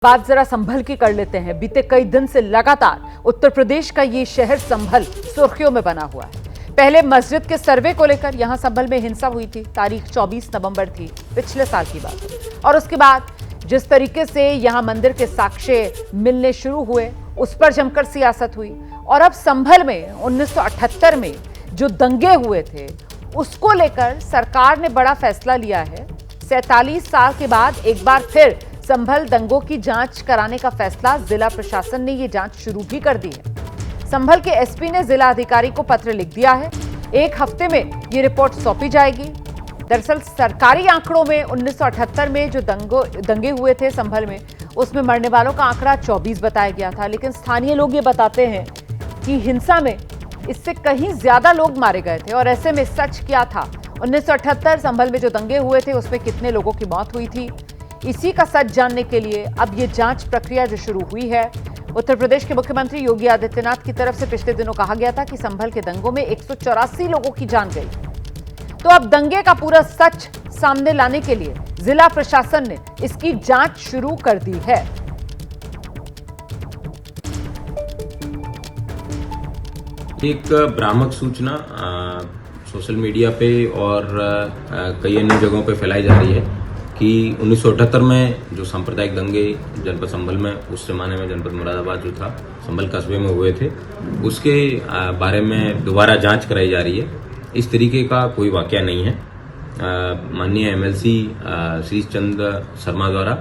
बात जरा संभल की कर लेते हैं। बीते कई दिन से लगातार उत्तर प्रदेश का ये शहर संभल सुर्खियों में बना हुआ है। पहले मस्जिद के सर्वे को लेकर यहां संभल में हिंसा हुई थी। तारीख 24 नवंबर थी, पिछले साल की बात। और उसके बाद जिस तरीके से यहां मंदिर के साक्ष्य मिलने शुरू हुए, उस पर जमकर सियासत हुई। और अब संभल में 1978 में जो दंगे हुए थे, उसको लेकर सरकार ने बड़ा फैसला लिया है। 47 साल के बाद एक बार फिर संभल दंगों की जांच कराने का फैसला, जिला प्रशासन ने ये जांच शुरू भी कर दी है। संभल के एसपी ने जिला अधिकारी को पत्र लिख दिया है। एक हफ्ते में ये रिपोर्ट सौंपी जाएगी। दरअसल सरकारी आंकड़ों में 1978 में जो दंगे हुए थे संभल में, उसमें मरने वालों का आंकड़ा 24 बताया गया था। लेकिन स्थानीय लोग ये बताते हैं कि हिंसा में इससे कहीं ज्यादा लोग मारे गए थे। और ऐसे में सच क्या था, 1978 संभल में जो दंगे हुए थे उसमें कितने लोगों की मौत हुई थी, इसी का सच जानने के लिए अब ये जांच प्रक्रिया जो शुरू हुई है। उत्तर प्रदेश के मुख्यमंत्री योगी आदित्यनाथ की तरफ से पिछले दिनों कहा गया था कि संभल के दंगों में 184 लोगों की जान गई। तो अब दंगे का पूरा सच सामने लाने के लिए जिला प्रशासन ने इसकी जांच शुरू कर दी है। एक भ्रामक सूचना सोशल मीडिया पे और कई अन्य जगहों पे फैलाई जा रही है कि 1978 में जो सांप्रदायिक दंगे जनपद संभल में, उस जमाने में जनपद मुरादाबाद जो था, संभल कस्बे में हुए थे, उसके बारे में दोबारा जांच कराई जा रही है। इस तरीके का कोई वाकया नहीं है। माननीय एमएलसी श्री चंद्र शर्मा द्वारा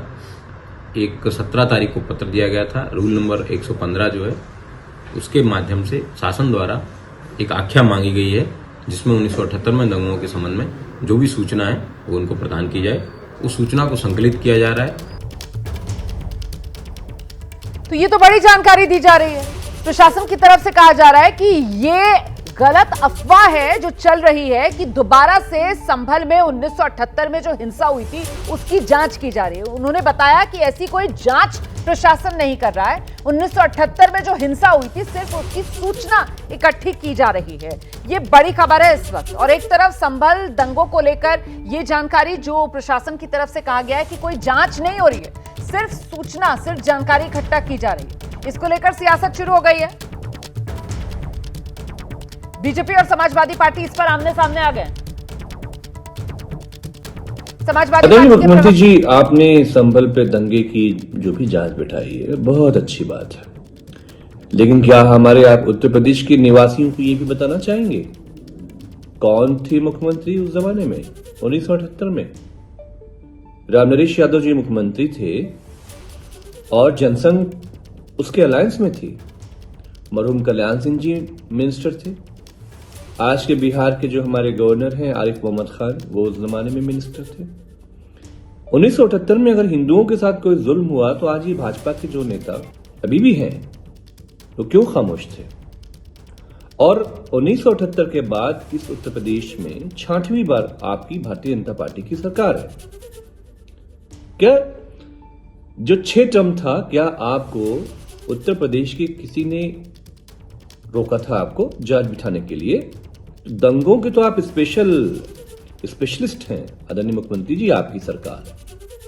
एक 17 तारीख को पत्र दिया गया था। रूल नंबर 115 जो है, उसके माध्यम से शासन द्वारा एक आख्या मांगी गई है, जिसमें 1978 में दंगों के संबंध में जो भी सूचना है वो उनको प्रदान की जाए। उस सूचना को संकलित किया जा रहा है। तो ये तो बड़ी जानकारी दी जा रही है। प्रशासन की तरफ से कहा जा रहा है कि ये गलत अफवाह है जो चल रही है कि दोबारा से संभल में 1978 में जो हिंसा हुई थी उसकी जांच की जा रही है। उन्होंने बताया कि ऐसी कोई जांच प्रशासन नहीं कर रहा है। 1978 में जो हिंसा हुई थी सिर्फ उसकी सूचना इकट्ठी की जा रही है। ये बड़ी खबर है इस वक्त। और एक तरफ संभल दंगों को लेकर ये जानकारी जो प्रशासन की तरफ से कहा गया है कि कोई जांच नहीं हो रही है, सिर्फ सूचना, सिर्फ जानकारी इकट्ठा की जा रही है। इसको लेकर सियासत शुरू हो गई है। बीजेपी और समाजवादी पार्टी इस पर आमने सामने आ गए। समाजवादी मुख्यमंत्री जी, आपने संभल पे दंगे की जो भी जांच बिठाई है, बहुत अच्छी बात है। लेकिन क्या हमारे आप उत्तर प्रदेश के निवासियों को ये भी बताना चाहेंगे कौन थे मुख्यमंत्री उस जमाने में? 1978 में रामनरेश यादव जी मुख्यमंत्री थे और जनसंघ उसके अलायंस में थी। मरहूम कल्याण सिंह जी मिनिस्टर थे। आज के बिहार के जो हमारे गवर्नर हैं आरिफ मोहम्मद खान, वो उस जमाने में मिनिस्टर थे। 1978 में अगर हिंदुओं के साथ कोई जुल्म हुआ तो आज ये भाजपा के जो नेता अभी भी हैं, तो क्यों खामोश थे? और 1978 के बाद इस उत्तर प्रदेश में 6वीं बार आपकी भारतीय जनता पार्टी की सरकार है। क्या जो 6 टर्म था, क्या आपको उत्तर प्रदेश के किसी ने रोका था आपको जांच बिठाने के लिए? दंगों के तो आप स्पेशलिस्ट हैं आदरणीय मुख्यमंत्री जी, आपकी सरकार।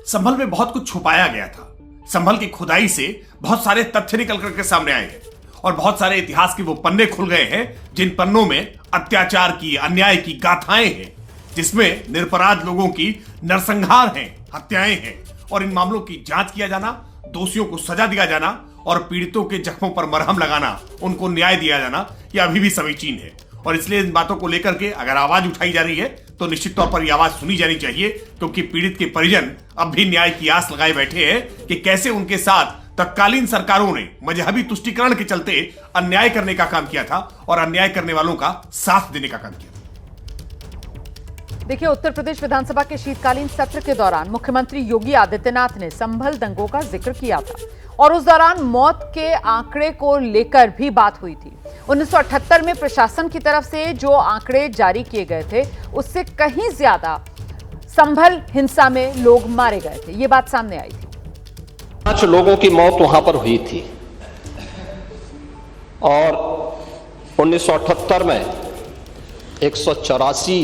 संभल में बहुत कुछ छुपाया गया था। संभल की खुदाई से बहुत सारे तथ्य निकल करके सामने आए हैं और बहुत सारे इतिहास के वो पन्ने खुल गए हैं जिन पन्नों में अत्याचार की, अन्याय की गाथाएं हैं, जिसमें निरपराध लोगों की नरसंहार हैं, हत्याएं हैं। और इन मामलों की जांच किया जाना, दोषियों को सजा दिया जाना और पीड़ितों के जख्मों पर मरहम लगाना, उनको न्याय दिया जाना, यह अभी भी समीचीन है। और इसलिए इन बातों को लेकर के अगर आवाज उठाई जा रही है तो निश्चित तौर पर यह आवाज सुनी जानी चाहिए, क्योंकि पीड़ित के परिजन अब भी न्याय की आस लगाए बैठे हैं कि कैसे उनके साथ तत्कालीन सरकारों ने मजहबी तुष्टीकरण के चलते अन्याय करने का काम किया था और अन्याय करने वालों का साथ देने का काम किया था। देखिए, उत्तर प्रदेश विधानसभा के शीतकालीन सत्र के दौरान मुख्यमंत्री योगी आदित्यनाथ ने संभल दंगों का जिक्र किया था और उस दौरान मौत के आंकड़े को लेकर भी बात हुई थी। 1978 में प्रशासन की तरफ से जो आंकड़े जारी किए गए थे, उससे कहीं ज्यादा संभल हिंसा में लोग मारे गए थे, ये बात सामने आई थी। 5 लोगों की मौत वहां पर हुई थी और 1978 में 184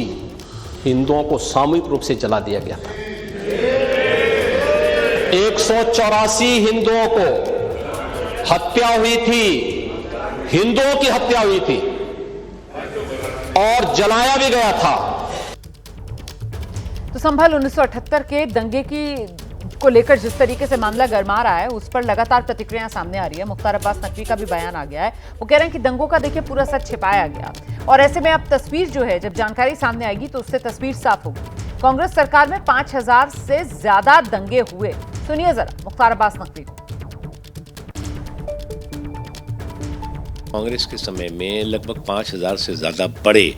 हिंदुओं को सामूहिक रूप से जला दिया गया था। 184 हिंदुओं को हत्या हुई थी, हिंदुओं की हत्या हुई थी और जलाया भी गया था। तो संभल 1978 के दंगे को लेकर जिस तरीके से मामला गरमा रहा है, उस पर लगातार प्रतिक्रियाएं सामने आ रही है। मुख्तार अब्बास नकवी का भी बयान आ गया है। वो कह रहे हैं कि दंगों का देखिए पूरा सच छिपाया गया, और ऐसे में अब तस्वीर जो है, जब जानकारी सामने आएगी तो उससे तस्वीर साफ होगी। कांग्रेस सरकार में 5000 से ज्यादा दंगे हुए। सुनिए जरा मुख्तार अब्बास नकवी को। कांग्रेस के समय में लगभग 5000 से ज्यादा बड़े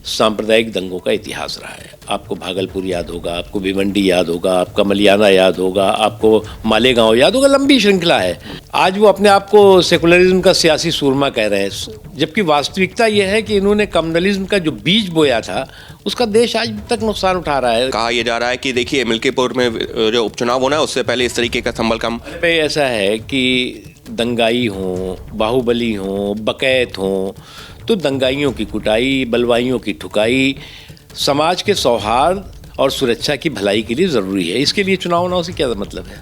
सांप्रदायिक दंगों का इतिहास रहा है। आपको भागलपुर याद होगा, आपको भिवंडी याद होगा, आपका मलियाना याद होगा, आपको मालेगांव याद होगा। लंबी श्रृंखला है। आज वो अपने आप को सेकुलरिज्म का सियासी सूरमा कह रहे हैं, जबकि वास्तविकता यह है कि इन्होंने कम्युनलिज्म का जो बीज बोया था उसका देश आज तक नुकसान उठा रहा है। कहा यह जा रहा है कि देखिए मिल्कीपुर में जो उपचुनाव होना है उससे पहले इस तरीके का संभल कम ऐसा है कि दंगाई हों, बाहुबली हों, बकैत हों, तो दंगाइयों की कुटाई, बलवाइयों की ठुकाई समाज के सौहार्द और सुरक्षा की भलाई के लिए जरूरी है। इसके लिए चुनाव से क्या मतलब है?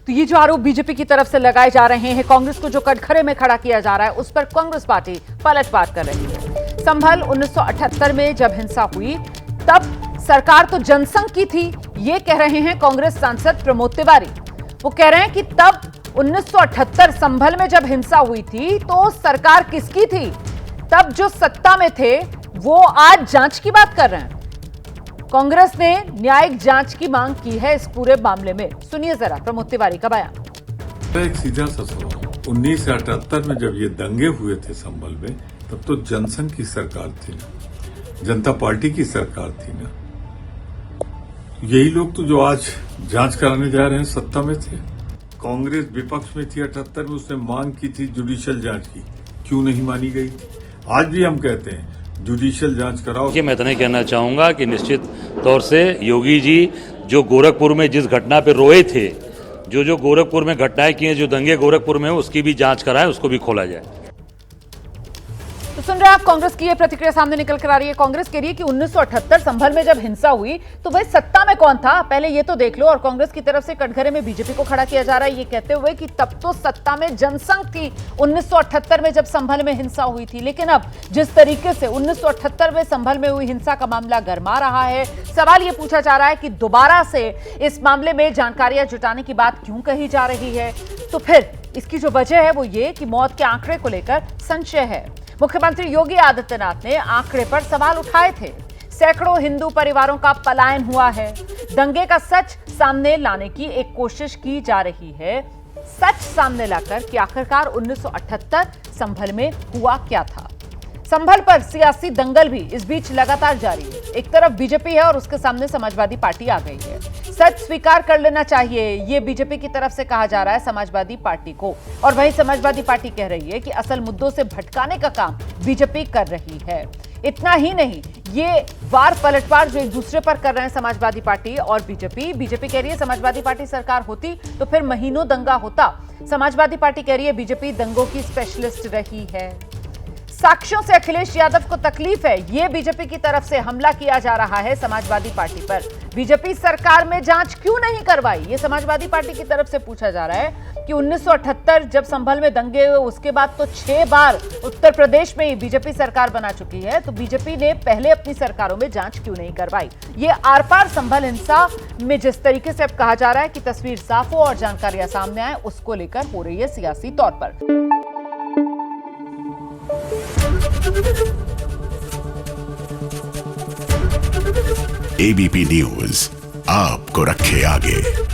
तो ये जो आरोप बीजेपी की तरफ से लगाए जा रहे हैं, कांग्रेस को जो कटघरे में खड़ा किया जा रहा है, उस पर कांग्रेस पार्टी पलटवार कर रही है। संभल 1978 में जब हिंसा हुई तब सरकार तो जनसंघ की थी, ये कह रहे हैं कांग्रेस सांसद प्रमोद तिवारी। वो कह रहे हैं कि तब 1978 संभल में जब हिंसा हुई थी तो सरकार किसकी थी? तब जो सत्ता में थे वो आज जांच की बात कर रहे हैं। कांग्रेस ने न्यायिक जांच की मांग की है इस पूरे मामले में। सुनिए जरा प्रमोद तिवारी का बयान। एक सीधा सा सवाल, 1978 में जब ये दंगे हुए थे संभल में, तब तो जनसंघ की सरकार थी ना, जनता पार्टी की सरकार थी ना। यही लोग तो जो आज जांच कराने जा रहे हैं सत्ता में थे। कांग्रेस विपक्ष में थी 78 में, उसने मांग की थी जुडिशियल जांच की, क्यों नहीं मानी गई? आज भी हम कहते हैं जुडिशियल जांच कराओ। मैं इतना ही कहना चाहूंगा कि निश्चित तौर से योगी जी जो गोरखपुर में जिस घटना पे रोए थे, जो गोरखपुर में घटनाएं की हैं, जो दंगे गोरखपुर में, उसकी भी जांच कराएं, उसको भी खोला जाए। तो सुन रहे हैं आप, कांग्रेस की ये प्रतिक्रिया सामने निकल कर आ रही है। कांग्रेस कह रही है कि 1978 संभल में जब हिंसा हुई तो भाई सत्ता में कौन था, पहले ये तो देख लो। और कांग्रेस की तरफ से कटघरे में बीजेपी को खड़ा किया जा रहा है, ये कहते हुए कि तब तो सत्ता में जनसंघ थी 1978 में जब संभल में हिंसा हुई थी। लेकिन अब जिस तरीके से 1978 में संभल में हुई हिंसा का मामला गरमा रहा है, सवाल ये पूछा जा रहा है कि दोबारा से इस मामले में जानकारियां जुटाने की बात क्यों कही जा रही है। तो फिर इसकी जो वजह है वो ये कि मौत के आंकड़े को लेकर संशय है। मुख्यमंत्री योगी आदित्यनाथ ने आंकड़े पर सवाल उठाए थे। सैकड़ों हिंदू परिवारों का पलायन हुआ है। दंगे का सच सामने लाने की एक कोशिश की जा रही है, सच सामने लाकर कि आखिरकार 1978 संभल में हुआ क्या था। संभल पर सियासी दंगल भी इस बीच लगातार जारी है। एक तरफ बीजेपी है और उसके सामने समाजवादी पार्टी आ गई है। सच स्वीकार कर लेना चाहिए, ये बीजेपी की तरफ से कहा जा रहा है समाजवादी पार्टी को। और वहीं समाजवादी पार्टी कह रही है कि असल मुद्दों से भटकाने का काम बीजेपी कर रही है। इतना ही नहीं, ये वार पलटवार जो एक दूसरे पर कर रहे हैं समाजवादी पार्टी और बीजेपी कह रही है समाजवादी पार्टी सरकार होती तो फिर महीनों दंगा होता। समाजवादी पार्टी कह रही है बीजेपी दंगों की स्पेशलिस्ट रही है। साक्ष्यों से अखिलेश यादव को तकलीफ है, ये बीजेपी की तरफ से हमला किया जा रहा है समाजवादी पार्टी पर। बीजेपी सरकार में जांच क्यों नहीं करवाई, ये समाजवादी पार्टी की तरफ से पूछा जा रहा है कि 1978 जब संभल में दंगे हुए उसके बाद तो 6 बार उत्तर प्रदेश में ही बीजेपी सरकार बना चुकी है, तो बीजेपी ने पहले अपनी सरकारों में जांच क्यों नहीं करवाई। ये आर पार संभल हिंसा में जिस तरीके से अब कहा जा रहा है कि तस्वीर साफ हो और जानकारियां सामने आए, उसको लेकर हो रही है सियासी तौर पर। एबीपी न्यूज आपको रखे आगे।